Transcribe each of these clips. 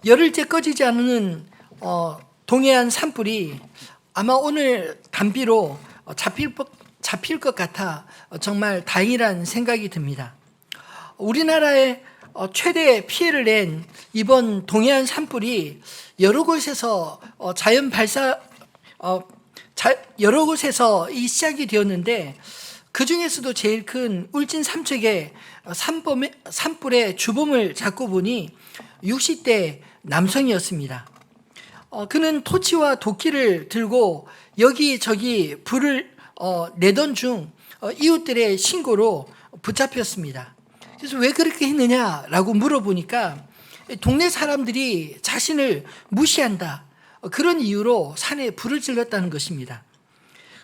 열흘째 꺼지지 않는 동해안 산불이 아마 오늘 단비로 잡힐 것 같아 정말 다행이라는 생각이 듭니다. 우리나라의 최대 피해를 낸 이번 동해안 산불이 여러 곳에서 여러 곳에서 시작이 되었는데, 그 중에서도 제일 큰 울진 삼척의 산불의 주범을 잡고 보니 60대 남성이었습니다. 그는 토치와 도끼를 들고 여기저기 불을 내던 중 이웃들의 신고로 붙잡혔습니다. 그래서 왜 그렇게 했느냐라고 물어보니까 동네 사람들이 자신을 무시한다, 그런 이유로 산에 불을 질렀다는 것입니다.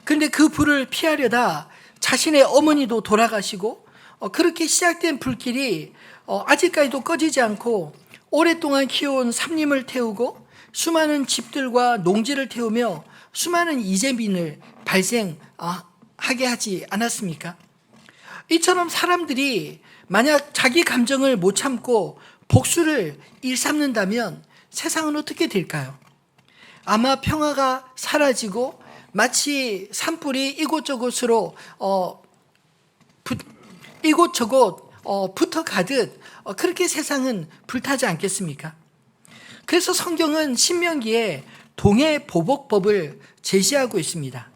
그런데 그 불을 피하려다 자신의 어머니도 돌아가시고, 그렇게 시작된 불길이 아직까지도 꺼지지 않고 오랫동안 키워온 삼림을 태우고 수많은 집들과 농지를 태우며 수많은 이재민을 발생하게 하지 않았습니까? 이처럼 사람들이 만약 자기 감정을 못 참고 복수를 일삼는다면 세상은 어떻게 될까요? 아마 평화가 사라지고 마치 산불이 이곳저곳으로 이곳저곳 붙어가듯 그렇게 세상은 불타지 않겠습니까? 그래서 성경은 신명기에 동해보복법을 제시하고 있습니다.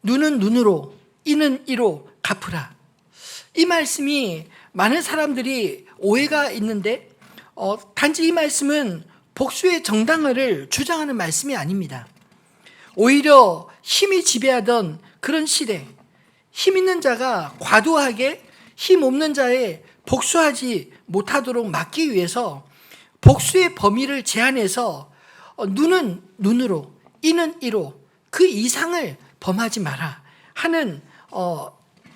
눈은 눈으로, 이는 이로 갚으라. 이 말씀이 많은 사람들이 오해가 있는데, 단지 이 말씀은 복수의 정당화를 주장하는 말씀이 아닙니다. 오히려 힘이 지배하던 그런 시대, 힘 있는 자가 과도하게 힘 없는 자에 복수하지 못하도록 막기 위해서 복수의 범위를 제한해서 눈은 눈으로, 이는 이로, 그 이상을 범하지 마라 하는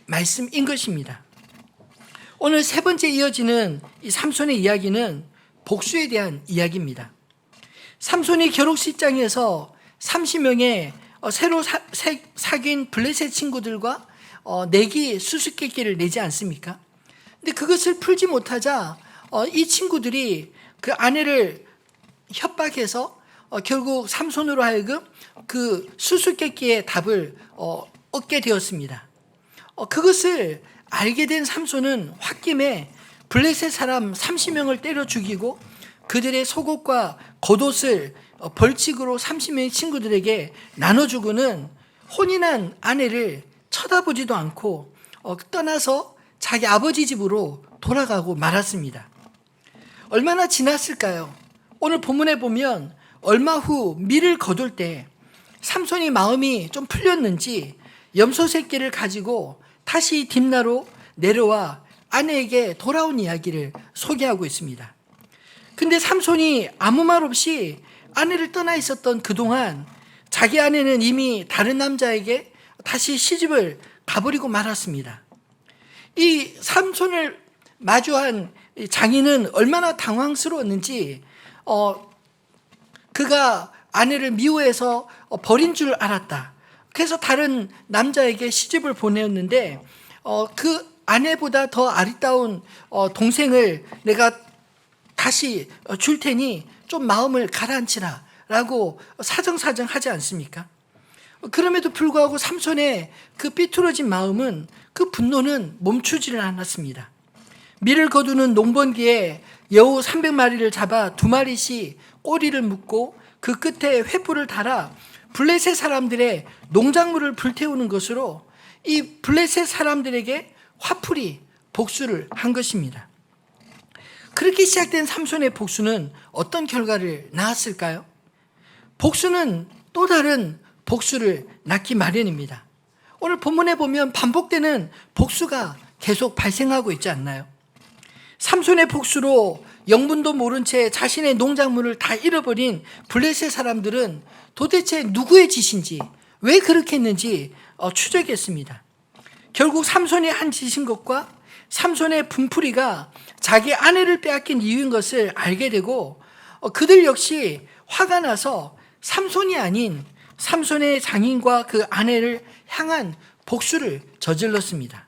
말씀인 것입니다. 오늘 세 번째 이어지는 이 삼손의 이야기는 복수에 대한 이야기입니다. 삼손이 결혼식장에서 30명의 새로 사귄 블레셋 친구들과 내기 수수께끼를 내지 않습니까? 근데 그것을 풀지 못하자 이 친구들이 그 아내를 협박해서 결국 삼손으로 하여금 그 수수께끼의 답을 얻게 되었습니다. 그것을 알게 된 삼손은 홧김에 블레셋 사람 30명을 때려 죽이고 그들의 속옷과 겉옷을 벌칙으로 30명의 친구들에게 나눠주고는 혼인한 아내를 쳐다보지도 않고 떠나서 자기 아버지 집으로 돌아가고 말았습니다. 얼마나 지났을까요? 오늘 본문에 보면 얼마 후 밀을 거둘 때 삼손이 마음이 좀 풀렸는지 염소 새끼를 가지고 다시 딥나로 내려와 아내에게 돌아온 이야기를 소개하고 있습니다. 근데 삼손이 아무 말 없이 아내를 떠나 있었던 그동안 자기 아내는 이미 다른 남자에게 다시 시집을 가버리고 말았습니다. 이 삼손을 마주한 장인은 얼마나 당황스러웠는지 그가 아내를 미워해서 버린 줄 알았다. 그래서 다른 남자에게 시집을 보내었는데 그 아내보다 더 아리따운 동생을 내가 다시 줄 테니 좀 마음을 가라앉히라 라고 사정사정 하지 않습니까? 그럼에도 불구하고 삼손의 그 삐뚤어진 마음은, 그 분노는 멈추지를 않았습니다. 밀을 거두는 농번기에 여우 300마리를 잡아 2마리씩 꼬리를 묶고 그 끝에 횃불을 달아 블레셋 사람들의 농작물을 불태우는 것으로 이 블레셋 사람들에게 화풀이 복수를 한 것입니다. 그렇게 시작된 삼손의 복수는 어떤 결과를 낳았을까요? 복수는 또 다른 복수를 낳기 마련입니다. 오늘 본문에 보면 반복되는 복수가 계속 발생하고 있지 않나요? 삼손의 복수로 영분도 모른 채 자신의 농작물을 다 잃어버린 블레셋 사람들은 도대체 누구의 짓인지, 왜 그렇게 했는지 추적했습니다. 결국 삼손이 한 짓인 것과 삼손의 분풀이가 자기 아내를 빼앗긴 이유인 것을 알게 되고 그들 역시 화가 나서 삼손이 아닌 삼손의 장인과 그 아내를 향한 복수를 저질렀습니다.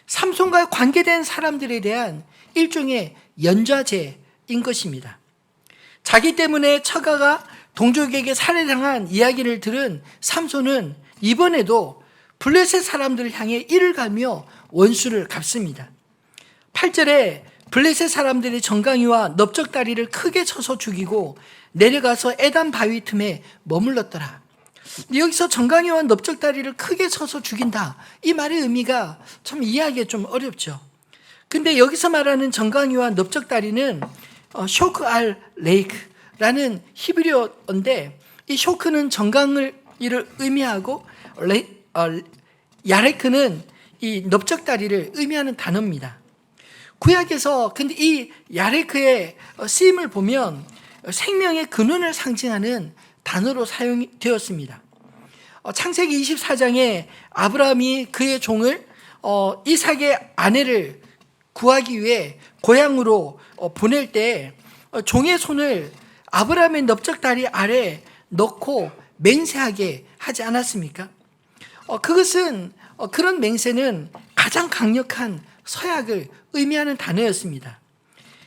삼손과 관계된 사람들에 대한 일종의 연좌제인 것입니다. 자기 때문에 처가가 동족에게 살해당한 이야기를 들은 삼손은 이번에도 블레셋 사람들을 향해 이를 갈며 원수를 갚습니다. 8절에 블레셋 사람들이 정강이와 넓적다리를 크게 쳐서 죽이고 내려가서 에단 바위 틈에 머물렀더라. 여기서 정강이와 넓적다리를 크게 쳐서 죽인다, 이 말의 의미가 참 이해하기가 좀 어렵죠. 근데 여기서 말하는 정강이와 넓적다리는 쇼크 알 레이크라는 히브리어인데, 이 쇼크는 정강을 의미하고 야레크는 이 넓적다리를 의미하는 단어입니다. 구약에서 근데 이 야레크의 쓰임을 보면 생명의 근원을 상징하는 단어로 사용되었습니다. 창세기 24장에 아브라함이 그의 종을 이삭의 아내를 구하기 위해 고향으로 보낼 때 종의 손을 아브라함의 넓적다리 아래 넣고 맹세하게 하지 않았습니까? 그것은 그런 맹세는 가장 강력한 서약을 의미하는 단어였습니다.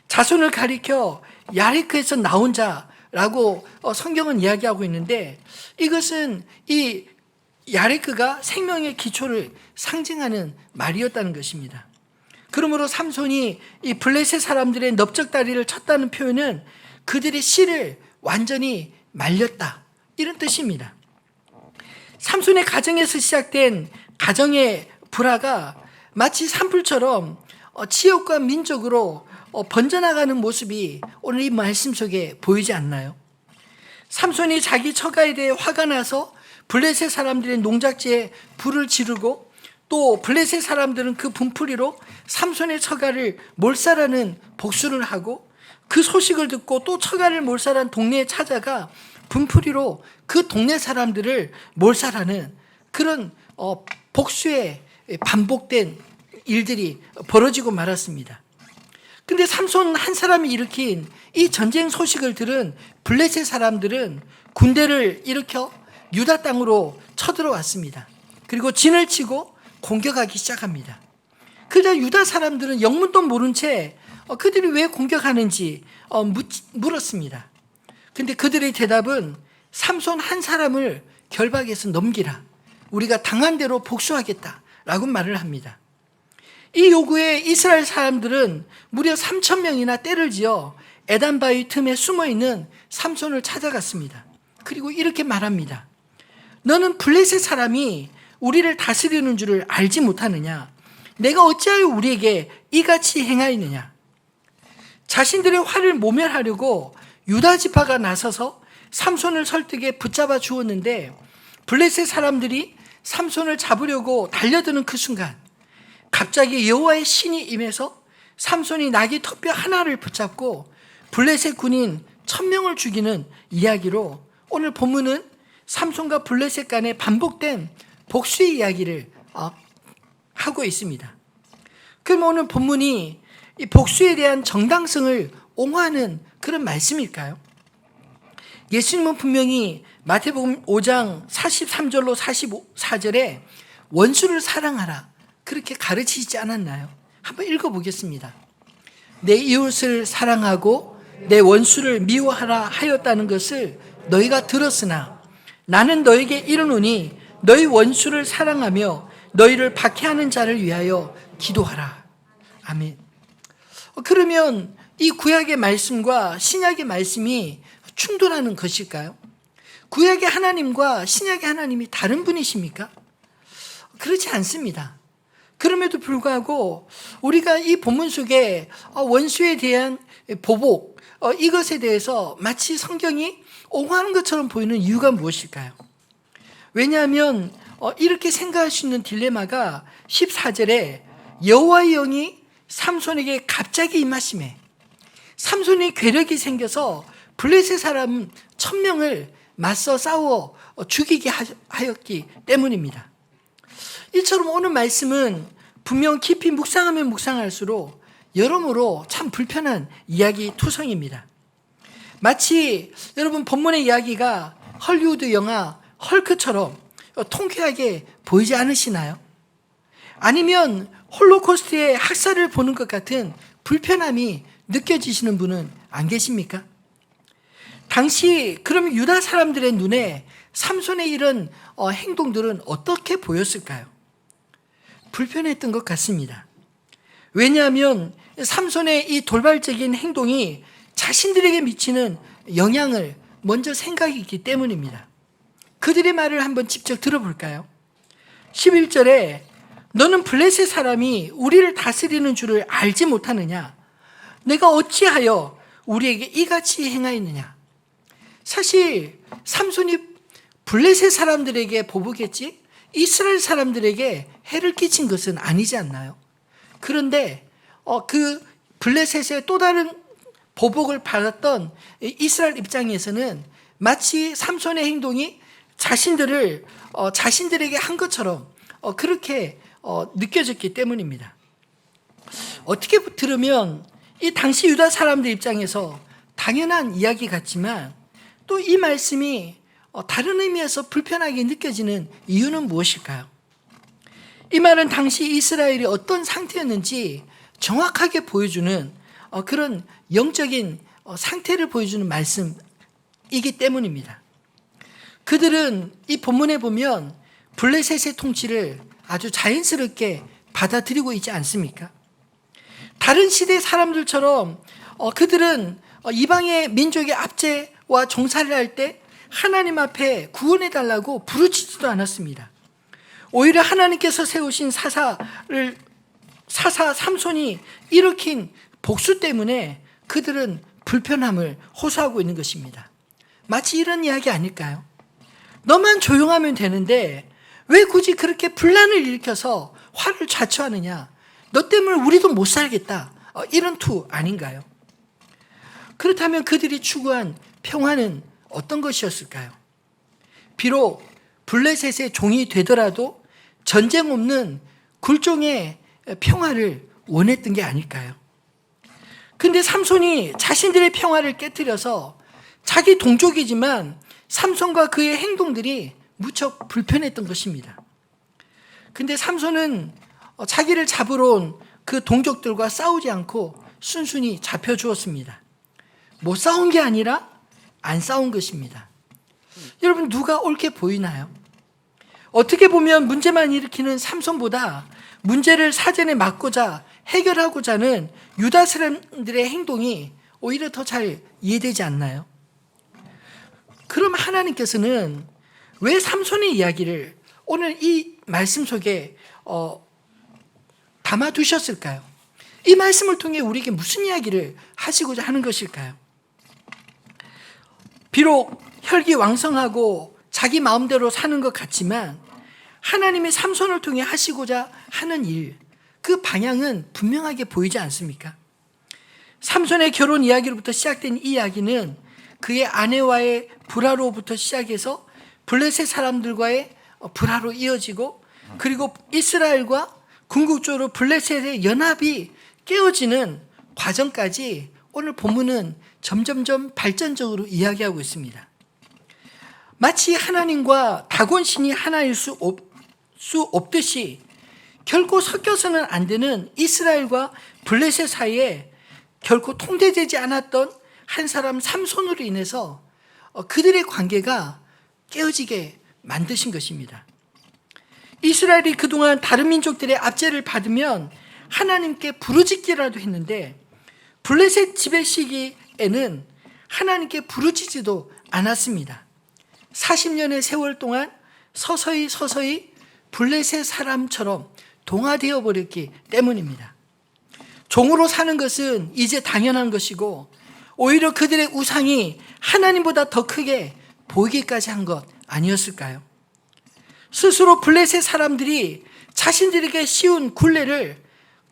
자손을 가리켜 야레크에서 나온 자라고 성경은 이야기하고 있는데, 이것은 이 야레크가 생명의 기초를 상징하는 말이었다는 것입니다. 그러므로 삼손이 이 블레셋 사람들의 넓적다리를 쳤다는 표현은 그들의 씨를 완전히 말렸다, 이런 뜻입니다. 삼손의 가정에서 시작된 가정의 불화가 마치 산불처럼 지역과 민족으로 번져나가는 모습이 오늘 이 말씀 속에 보이지 않나요? 삼손이 자기 처가에 대해 화가 나서 블레셋 사람들의 농작지에 불을 지르고, 또 블레셋 사람들은 그 분풀이로 삼손의 처가를 몰살하는 복수를 하고, 그 소식을 듣고 또 처가를 몰살한 동네에 찾아가 분풀이로 그 동네 사람들을 몰살하는 그런 복수의 반복된 일들이 벌어지고 말았습니다. 근데 삼손 한 사람이 일으킨 이 전쟁 소식을 들은 블레셋 사람들은 군대를 일으켜 유다 땅으로 쳐들어왔습니다. 그리고 진을 치고 공격하기 시작합니다. 그러자 유다 사람들은 영문도 모른 채 그들이 왜 공격하는지 물었습니다. 근데 그들의 대답은 삼손 한 사람을 결박해서 넘기라, 우리가 당한 대로 복수하겠다라고 말을 합니다. 이 요구에 이스라엘 사람들은 무려 3,000명이나 떼를 지어 에단바위 틈에 숨어있는 삼손을 찾아갔습니다. 그리고 이렇게 말합니다. 너는 블레셋 사람이 우리를 다스리는 줄을 알지 못하느냐? 내가 어찌하여 우리에게 이같이 행하였느냐? 자신들의 화를 모면하려고 유다 지파가 나서서 삼손을 설득해 붙잡아 주었는데, 블레셋 사람들이 삼손을 잡으려고 달려드는 그 순간 갑자기 여호와의 신이 임해서 삼손이 나귀 턱뼈 하나를 붙잡고 블레셋 군인 1,000명을 죽이는 이야기로 오늘 본문은 삼손과 블레셋 간의 반복된 복수의 이야기를 하고 있습니다. 그럼 오늘 본문이 이 복수에 대한 정당성을 옹호하는 그런 말씀일까요? 예수님은 분명히 마태복음 5장 43절로 44절에 원수를 사랑하라, 그렇게 가르치지 않았나요? 한번 읽어보겠습니다. 내 이웃을 사랑하고 내 원수를 미워하라 하였다는 것을 너희가 들었으나 나는 너에게 이르노니 너희 원수를 사랑하며 너희를 박해하는 자를 위하여 기도하라. 아멘. 그러면 이 구약의 말씀과 신약의 말씀이 충돌하는 것일까요? 구약의 하나님과 신약의 하나님이 다른 분이십니까? 그렇지 않습니다. 그럼에도 불구하고 우리가 이 본문 속에 원수에 대한 보복, 이것에 대해서 마치 성경이 옹호하는 것처럼 보이는 이유가 무엇일까요? 왜냐하면 이렇게 생각할 수 있는 딜레마가 14절에 여호와의 영이 삼손에게 갑자기 임하심에, 삼손이 괴력이 생겨서 블레셋 사람 1,000명을 맞서 싸워 죽이게 하였기 때문입니다. 이처럼 오늘 말씀은 분명 깊이 묵상하면 묵상할수록 여러모로 참 불편한 이야기 투성입니다. 마치 여러분 본문의 이야기가 헐리우드 영화 헐크처럼 통쾌하게 보이지 않으시나요? 아니면 홀로코스트의 학살을 보는 것 같은 불편함이 느껴지시는 분은 안 계십니까? 당시 그럼 유다 사람들의 눈에 삼손의 이런 행동들은 어떻게 보였을까요? 불편했던 것 같습니다. 왜냐하면 삼손의 이 돌발적인 행동이 자신들에게 미치는 영향을 먼저 생각했기 때문입니다. 그들의 말을 한번 직접 들어볼까요? 11절에 너는 블레셋 사람이 우리를 다스리는 줄을 알지 못하느냐? 내가 어찌하여 우리에게 이같이 행하였느냐? 사실 삼손이 블레셋 사람들에게 보복했지 이스라엘 사람들에게 해를 끼친 것은 아니지 않나요? 그런데 그 블레셋의 또 다른 보복을 받았던 이스라엘 입장에서는 마치 삼손의 행동이 자신들에게 한 것처럼 그렇게 느껴졌기 때문입니다. 어떻게 들으면 이 당시 유다 사람들 입장에서 당연한 이야기 같지만 또 이 말씀이 다른 의미에서 불편하게 느껴지는 이유는 무엇일까요? 이 말은 당시 이스라엘이 어떤 상태였는지 정확하게 보여주는 그런 영적인 상태를 보여주는 말씀이기 때문입니다. 그들은 이 본문에 보면 블레셋의 통치를 아주 자연스럽게 받아들이고 있지 않습니까? 다른 시대 사람들처럼 그들은 이방의 민족의 압제와 종살이를 할 때 하나님 앞에 구원해달라고 부르짖지도 않았습니다. 오히려 하나님께서 세우신 사사 삼손이 일으킨 복수 때문에 그들은 불편함을 호소하고 있는 것입니다. 마치 이런 이야기 아닐까요? 너만 조용하면 되는데 왜 굳이 그렇게 분란을 일으켜서 화를 자초하느냐? 너 때문에 우리도 못 살겠다. 이런 투 아닌가요? 그렇다면 그들이 추구한 평화는 어떤 것이었을까요? 비록 블레셋의 종이 되더라도 전쟁 없는 굴종의 평화를 원했던 게 아닐까요? 근데 삼손이 자신들의 평화를 깨뜨려서 자기 동족이지만 삼손과 그의 행동들이 무척 불편했던 것입니다. 근데 삼손은 자기를 잡으러 온 그 동족들과 싸우지 않고 순순히 잡혀주었습니다. 못 싸운 게 아니라 안 싸운 것입니다. 여러분 누가 옳게 보이나요? 어떻게 보면 문제만 일으키는 삼손보다 문제를 사전에 막고자 해결하고자 하는 유다 사람들의 행동이 오히려 더 잘 이해되지 않나요? 그럼 하나님께서는 왜 삼손의 이야기를 오늘 이 말씀 속에 담아두셨을까요? 이 말씀을 통해 우리에게 무슨 이야기를 하시고자 하는 것일까요? 비록 혈기왕성하고 자기 마음대로 사는 것 같지만 하나님의 삼손을 통해 하시고자 하는 일, 그 방향은 분명하게 보이지 않습니까? 삼손의 결혼 이야기로부터 시작된 이 이야기는 그의 아내와의 불화로부터 시작해서 블레셋 사람들과의 불화로 이어지고 그리고 이스라엘과 궁극적으로 블레셋의 연합이 깨어지는 과정까지 오늘 본문은 점점점 발전적으로 이야기하고 있습니다. 마치 하나님과 다곤신이 하나일 수 없듯이 결코 섞여서는 안 되는 이스라엘과 블레셋 사이에 결코 통제되지 않았던 한 사람 삼손으로 인해서 그들의 관계가 깨어지게 만드신 것입니다. 이스라엘이 그동안 다른 민족들의 압제를 받으면 하나님께 부르짖기라도 했는데 블레셋 지배 시기에는 하나님께 부르짖지도 않았습니다. 40년의 세월 동안 서서히 블레셋 사람처럼 동화되어 버렸기 때문입니다. 종으로 사는 것은 이제 당연한 것이고 오히려 그들의 우상이 하나님보다 더 크게 보이기까지 한 것 아니었을까요? 스스로 블레셋 사람들이 자신들에게 씌운 굴레를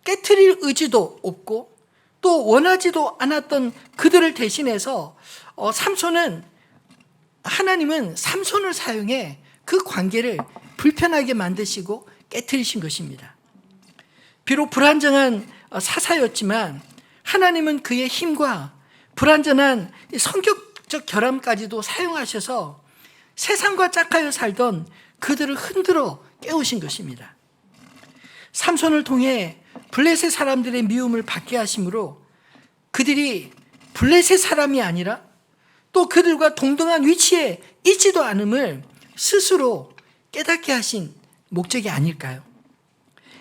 깨트릴 의지도 없고 또 원하지도 않았던 그들을 대신해서 하나님은 삼손을 사용해 그 관계를 불편하게 만드시고 깨트리신 것입니다. 비록 불안정한 사사였지만 하나님은 그의 힘과 불완전한 성격적 결함까지도 사용하셔서 세상과 짝하여 살던 그들을 흔들어 깨우신 것입니다. 삼손을 통해 블레셋 사람들의 미움을 받게 하심으로 그들이 블레셋 사람이 아니라 또 그들과 동등한 위치에 있지도 않음을 스스로 깨닫게 하신 목적이 아닐까요?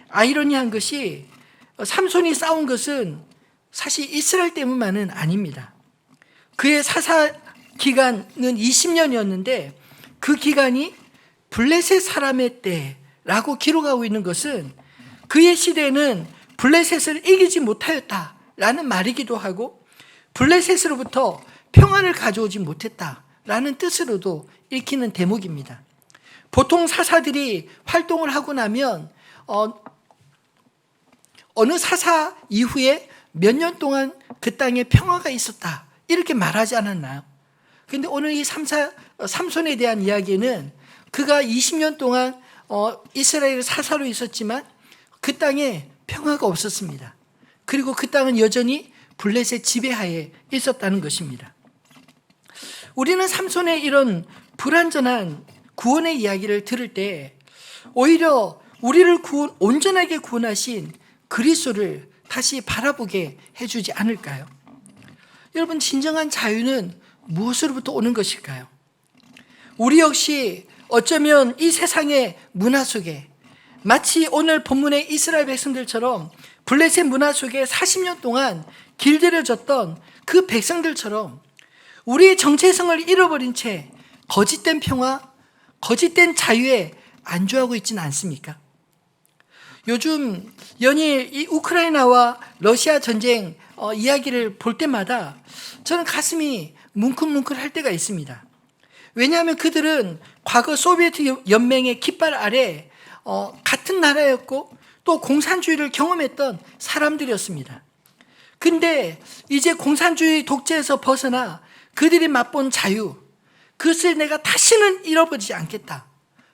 아이러니한 것이 삼손이 싸운 것은 사실 이스라엘 때문만은 아닙니다. 그의 사사 기간은 20년이었는데 그 기간이 블레셋 사람의 때라고 기록하고 있는 것은 그의 시대는 블레셋을 이기지 못하였다라는 말이기도 하고 블레셋으로부터 평안을 가져오지 못했다라는 뜻으로도 읽히는 대목입니다. 보통 사사들이 활동을 하고 나면 어느 사사 이후에 몇 년 동안 그 땅에 평화가 있었다 이렇게 말하지 않았나요? 그런데 오늘 이 삼손에 대한 이야기는 그가 20년 동안 이스라엘 사사로 있었지만 그 땅에 평화가 없었습니다. 그리고 그 땅은 여전히 블레셋 지배하에 있었다는 것입니다. 우리는 삼손의 이런 불완전한 구원의 이야기를 들을 때 오히려 우리를 온전하게 구원하신 그리스도를 다시 바라보게 해주지 않을까요? 여러분, 진정한 자유는 무엇으로부터 오는 것일까요? 우리 역시 어쩌면 이 세상의 문화 속에 마치 오늘 본문의 이스라엘 백성들처럼 블레셋 문화 속에 40년 동안 길들여졌던 그 백성들처럼 우리의 정체성을 잃어버린 채 거짓된 평화, 거짓된 자유에 안주하고 있지는 않습니까? 요즘 연일 이 우크라이나와 러시아 전쟁 이야기를 볼 때마다 저는 가슴이 뭉클뭉클 할 때가 있습니다. 왜냐하면 그들은 과거 소비에트 연맹의 깃발 아래 같은 나라였고 또 공산주의를 경험했던 사람들이었습니다. 근데 이제 공산주의 독재에서 벗어나 그들이 맛본 자유, 그것을 내가 다시는 잃어버리지 않겠다.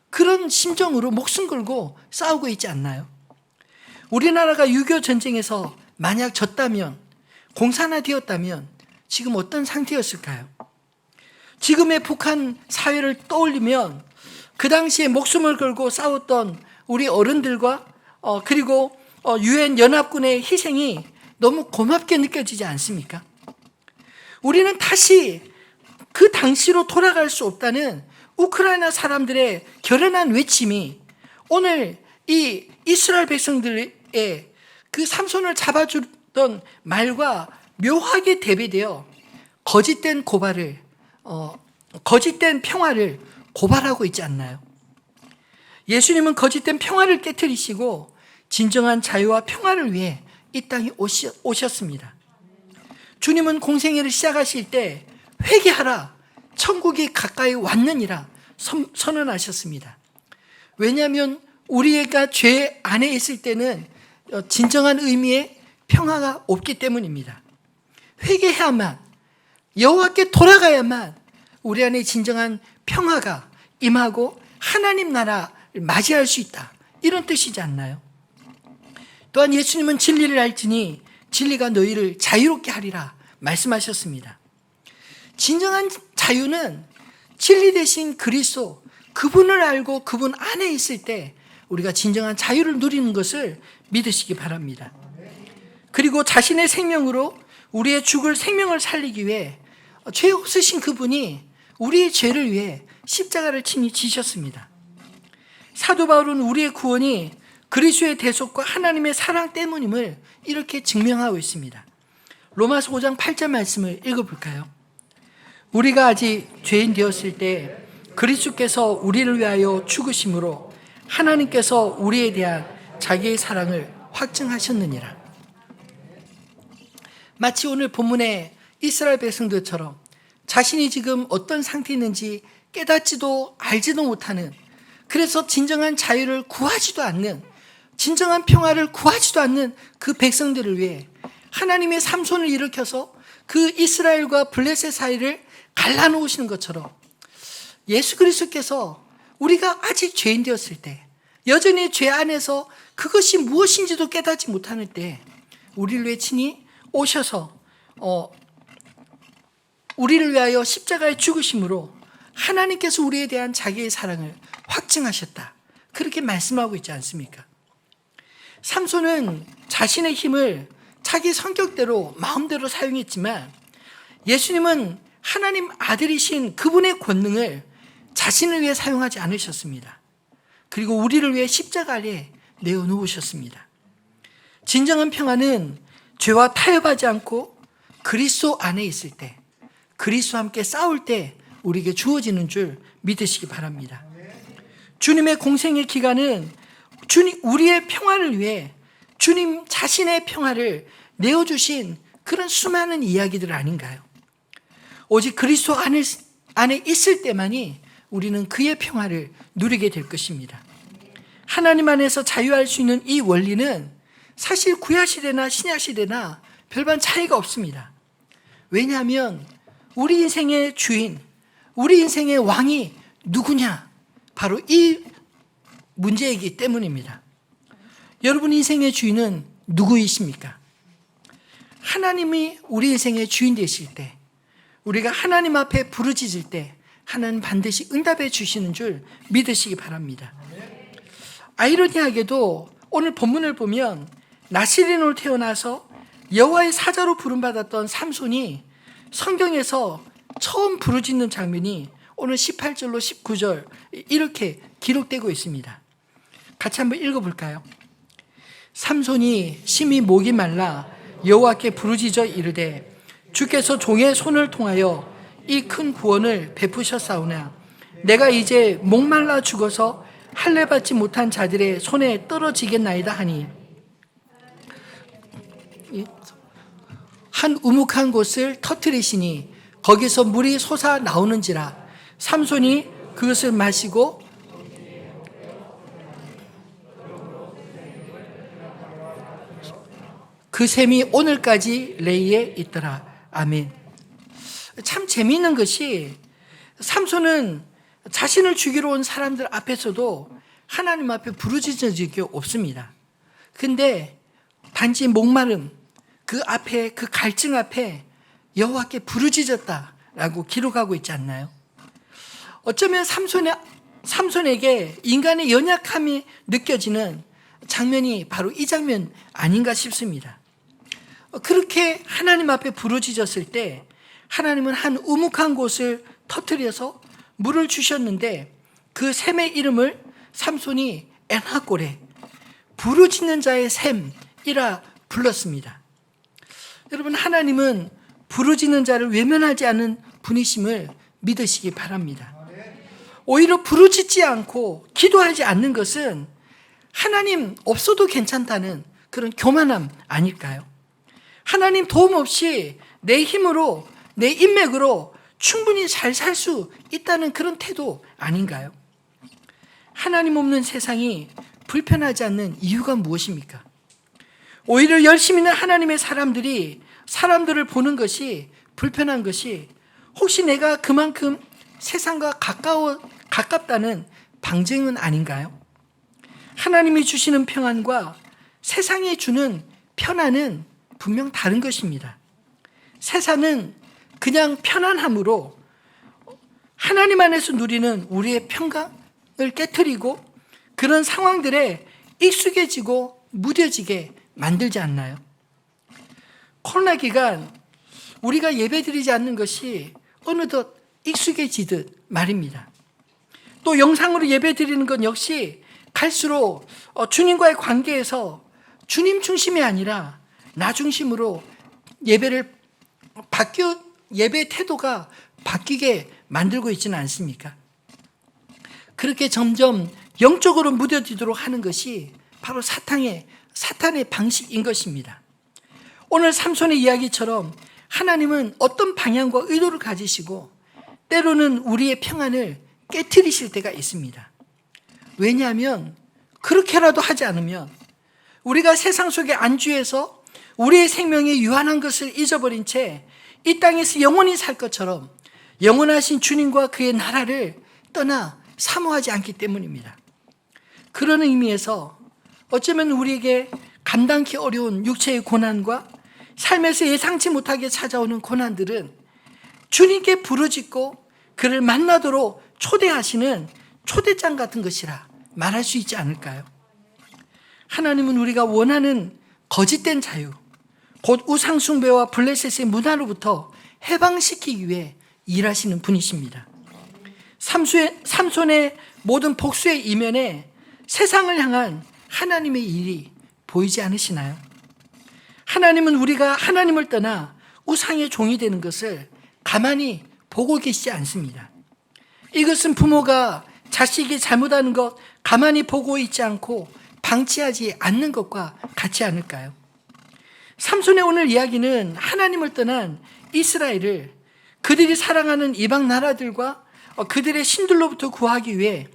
그런 심정으로 목숨 걸고 싸우고 있지 않나요? 우리나라가 6.25 전쟁에서 만약 졌다면, 공산화되었다면 지금 어떤 상태였을까요? 지금의 북한 사회를 떠올리면 그 당시에 목숨을 걸고 싸웠던 우리 어른들과 그리고 유엔 연합군의 희생이 너무 고맙게 느껴지지 않습니까? 우리는 다시 그 당시로 돌아갈 수 없다는 우크라이나 사람들의 결연한 외침이 오늘 이 이스라엘 백성들의 그 삼손을 잡아주던 말과 묘하게 대비되어 거짓된 고발을 거짓된 평화를 고발하고 있지 않나요? 예수님은 거짓된 평화를 깨트리시고 진정한 자유와 평화를 위해 이 땅에 오셨습니다. 주님은 공생애를 시작하실 때 회개하라, 천국이 가까이 왔느니라 선언하셨습니다. 왜냐하면 우리가 죄 안에 있을 때는 진정한 의미의 평화가 없기 때문입니다. 회개해야만, 여호와께 돌아가야만 우리 안에 진정한 평화가 임하고 하나님 나라를 맞이할 수 있다, 이런 뜻이지 않나요? 또한 예수님은 진리를 알지니 진리가 너희를 자유롭게 하리라 말씀하셨습니다. 진정한 자유는 진리 대신 그리스도, 그분을 알고 그분 안에 있을 때 우리가 진정한 자유를 누리는 것을 믿으시기 바랍니다. 그리고 자신의 생명으로 우리의 죽을 생명을 살리기 위해 죄 없으신 그분이 우리의 죄를 위해 십자가를 친히 지셨습니다. 사도 바울은 우리의 구원이 그리스도의 대속과 하나님의 사랑 때문임을 이렇게 증명하고 있습니다. 로마서 5장 8절 말씀을 읽어볼까요? 우리가 아직 죄인 되었을 때 그리스도께서 우리를 위하여 죽으심으로 하나님께서 우리에 대한 자기의 사랑을 확증하셨느니라. 마치 오늘 본문의 이스라엘 백성들처럼 자신이 지금 어떤 상태에 있는지 깨닫지도 알지도 못하는, 그래서 진정한 자유를 구하지도 않는, 진정한 평화를 구하지도 않는 그 백성들을 위해 하나님의 삼손을 일으켜서 그 이스라엘과 블레셋 사이를 갈라놓으시는 것처럼 예수 그리스도께서 우리가 아직 죄인 되었을 때, 여전히 죄 안에서 그것이 무엇인지도 깨닫지 못하는 때 우리를 위해 친히 오셔서 우리를 위하여 십자가에 죽으심으로 하나님께서 우리에 대한 자기의 사랑을 확증하셨다, 그렇게 말씀하고 있지 않습니까? 삼손은 자신의 힘을 자기 성격대로 마음대로 사용했지만 예수님은 하나님 아들이신 그분의 권능을 자신을 위해 사용하지 않으셨습니다. 그리고 우리를 위해 십자가 아래 내어놓으셨습니다. 진정한 평안은 죄와 타협하지 않고 그리스도 안에 있을 때, 그리스도와 함께 싸울 때 우리에게 주어지는 줄 믿으시기 바랍니다. 주님의 공생의 기간은 우리의 평화를 위해 주님 자신의 평화를 내어주신 그런 수많은 이야기들 아닌가요? 오직 그리스도 안에 있을 때만이 우리는 그의 평화를 누리게 될 것입니다. 하나님 안에서 자유할 수 있는 이 원리는 사실 구약시대나 신약시대나 별반 차이가 없습니다. 왜냐하면 우리 인생의 주인, 우리 인생의 왕이 누구냐? 바로 이 문제이기 때문입니다. 여러분 인생의 주인은 누구이십니까? 하나님이 우리 인생의 주인 되실 때, 우리가 하나님 앞에 부르짖을 때 하나님 반드시 응답해 주시는 줄 믿으시기 바랍니다. 아이러니하게도 오늘 본문을 보면 나시린으로 태어나서 여호와의 사자로 부름받았던 삼손이 성경에서 처음 부르짖는 장면이 오늘 18절로 19절 이렇게 기록되고 있습니다. 같이 한번 읽어볼까요? 삼손이 심히 목이 말라 여호와께 부르짖어 이르되 주께서 종의 손을 통하여 이 큰 구원을 베푸셨사오나 내가 이제 목말라 죽어서 할례 받지 못한 자들의 손에 떨어지겠나이다 하니 한 우묵한 곳을 터뜨리시니 거기서 물이 솟아 나오는지라 삼손이 그것을 마시고 그 샘이 오늘까지 레이에 있더라. 아멘. 참 재미있는 것이 삼손은 자신을 죽이러 온 사람들 앞에서도 하나님 앞에 부르짖은 적이 없습니다. 근데 단지 목마름, 그 앞에, 그 갈증 앞에 여호와께 부르짖었다라고 기록하고 있지 않나요? 어쩌면 삼손에게 인간의 연약함이 느껴지는 장면이 바로 이 장면 아닌가 싶습니다. 그렇게 하나님 앞에 부르짖었을 때 하나님은 한 우묵한 곳을 터뜨려서 물을 주셨는데 그 샘의 이름을 삼손이 엔하골에 부르짖는 자의 샘이라 불렀습니다. 여러분 하나님은 부르짖는 자를 외면하지 않는 분이심을 믿으시기 바랍니다. 오히려 부르짖지 않고 기도하지 않는 것은 하나님 없어도 괜찮다는 그런 교만함 아닐까요? 하나님 도움 없이 내 힘으로 내 인맥으로 충분히 잘 살 수 있다는 그런 태도 아닌가요? 하나님 없는 세상이 불편하지 않는 이유가 무엇입니까? 오히려 열심히 있는 하나님의 사람들을 보는 것이 불편한 것이 혹시 내가 그만큼 세상과 가깝다는 방증은 아닌가요? 하나님이 주시는 평안과 세상이 주는 편안은 분명 다른 것입니다. 세상은 그냥 편안함으로 하나님 안에서 누리는 우리의 평강을 깨트리고 그런 상황들에 익숙해지고 무뎌지게 만들지 않나요? 코로나 기간 우리가 예배드리지 않는 것이 어느덧 익숙해지듯 말입니다. 또 영상으로 예배드리는 것 역시 갈수록 주님과의 관계에서 주님 중심이 아니라 나 중심으로 예배 태도가 바뀌게 만들고 있지는 않습니까? 그렇게 점점 영적으로 무뎌지도록 하는 것이 바로 사탄의 방식인 것입니다. 오늘 삼손의 이야기처럼 하나님은 어떤 방향과 의도를 가지시고 때로는 우리의 평안을 깨트리실 때가 있습니다. 왜냐하면 그렇게라도 하지 않으면 우리가 세상 속에 안주해서 우리의 생명이 유한한 것을 잊어버린 채 이 땅에서 영원히 살 것처럼 영원하신 주님과 그의 나라를 떠나 사모하지 않기 때문입니다. 그런 의미에서 어쩌면 우리에게 감당하기 어려운 육체의 고난과 삶에서 예상치 못하게 찾아오는 고난들은 주님께 부르짖고 그를 만나도록 초대하시는 초대장 같은 것이라 말할 수 있지 않을까요? 하나님은 우리가 원하는 거짓된 자유, 곧 우상숭배와 블레셋의 문화로부터 해방시키기 위해 일하시는 분이십니다. 삼손의 모든 복수의 이면에 세상을 향한 하나님의 일이 보이지 않으시나요? 하나님은 우리가 하나님을 떠나 우상의 종이 되는 것을 가만히 보고 계시지 않습니다. 이것은 부모가 자식이 잘못하는 것 가만히 보고 있지 않고 방치하지 않는 것과 같지 않을까요? 삼손의 오늘 이야기는 하나님을 떠난 이스라엘을 그들이 사랑하는 이방 나라들과 그들의 신들로부터 구하기 위해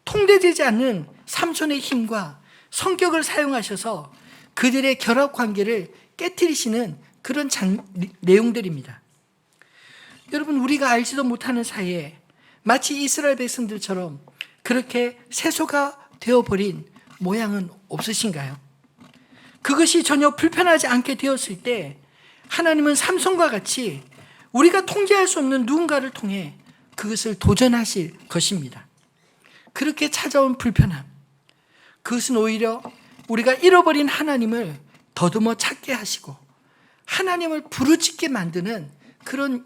통제되지 않는 삼손의 힘과 성격을 사용하셔서 그들의 결합 관계를 깨트리시는 그런 내용들입니다. 여러분, 우리가 알지도 못하는 사이에 마치 이스라엘 백성들처럼 그렇게 세소가 되어버린 모양은 없으신가요? 그것이 전혀 불편하지 않게 되었을 때 하나님은 삼손과 같이 우리가 통제할 수 없는 누군가를 통해 그것을 도전하실 것입니다. 그렇게 찾아온 불편함, 그것은 오히려 우리가 잃어버린 하나님을 더듬어 찾게 하시고 하나님을 부르짖게 만드는 그런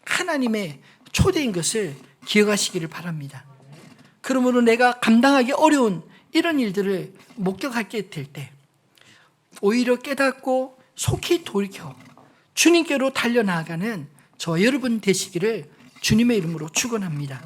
하나님의 초대인 것을 기억하시기를 바랍니다. 그러므로 내가 감당하기 어려운 이런 일들을 목격하게 될 때 오히려 깨닫고 속히 돌이켜 주님께로 달려나가는 저 여러분 되시기를 주님의 이름으로 축원합니다.